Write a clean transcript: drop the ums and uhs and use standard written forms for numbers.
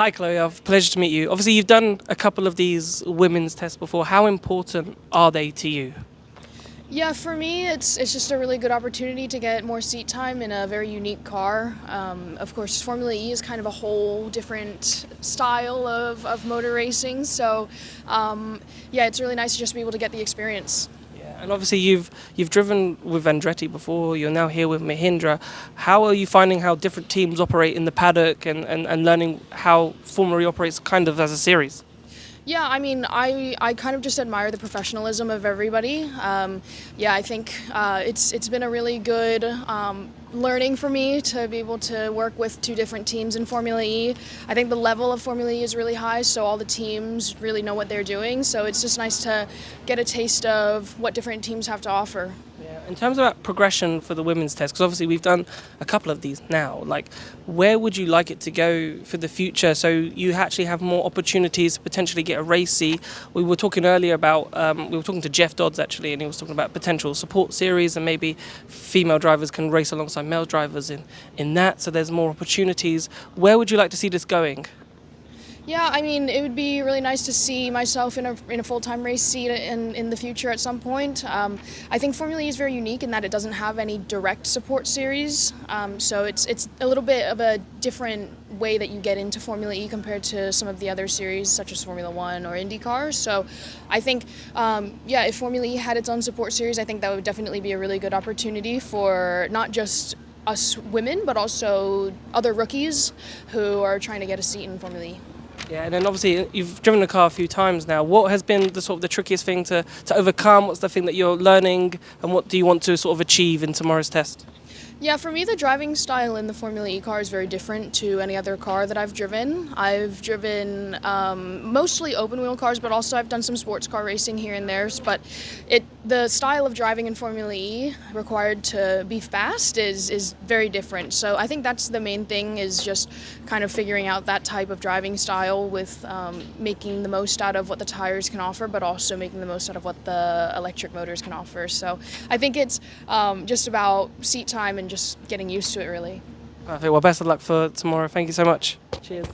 Hi, Chloe. Pleasure to meet you. Obviously, you've done a couple of these women's tests before. How important are they to you? Yeah, for me, it's just a really good opportunity to get more seat time in a very unique car. Of course, Formula E is kind of a whole different style of motor racing, so yeah, it's really nice to just be able to get the experience. Yeah, and obviously you've driven with Andretti before. You're now here with Mahindra. How are you finding how different teams operate in the paddock and learning how Formula E operates kind of as a series? Yeah, I mean, I kind of just admire the professionalism of everybody. Yeah, I think it's been a really good learning for me to be able to work with two different teams in Formula E. I think the level of Formula E is really high, so all the teams really know what they're doing. So it's just nice to get a taste of what different teams have to offer. Yeah. In terms of that progression for the women's test, because obviously we've done a couple of these now, like where would you like it to go for the future so you actually have more opportunities to potentially get a race seat? We were talking earlier about, we were talking to Jeff Dodds actually, and he was talking about potential support series and maybe female drivers can race alongside male drivers in that, so there's more opportunities. Where would you like to see this going? Yeah, I mean, it would be really nice to see myself in a full-time race seat in the future at some point. I think Formula E is very unique in that it doesn't have any direct support series, so it's a little bit of a different way that you get into Formula E compared to some of the other series such as Formula One or IndyCar. So I think, yeah, if Formula E had its own support series, I think that would definitely be a really good opportunity for not just us women, but also other rookies who are trying to get a seat in Formula E. Yeah, and then obviously you've driven the car a few times now. What has been the sort of the trickiest thing to overcome? What's the thing that you're learning, and what do you want to sort of achieve in tomorrow's test? Yeah, for me, the driving style in the Formula E car is very different to any other car that I've driven. I've driven mostly open-wheel cars, but also I've done some sports car racing here and there. But the style of driving in Formula E required to be fast is very different. So I think that's the main thing, is just kind of figuring out that type of driving style with making the most out of what the tires can offer, but also making the most out of what the electric motors can offer. So I think it's just about seat time and just getting used to it, really. Perfect. Well, best of luck for tomorrow. Thank you so much. Cheers.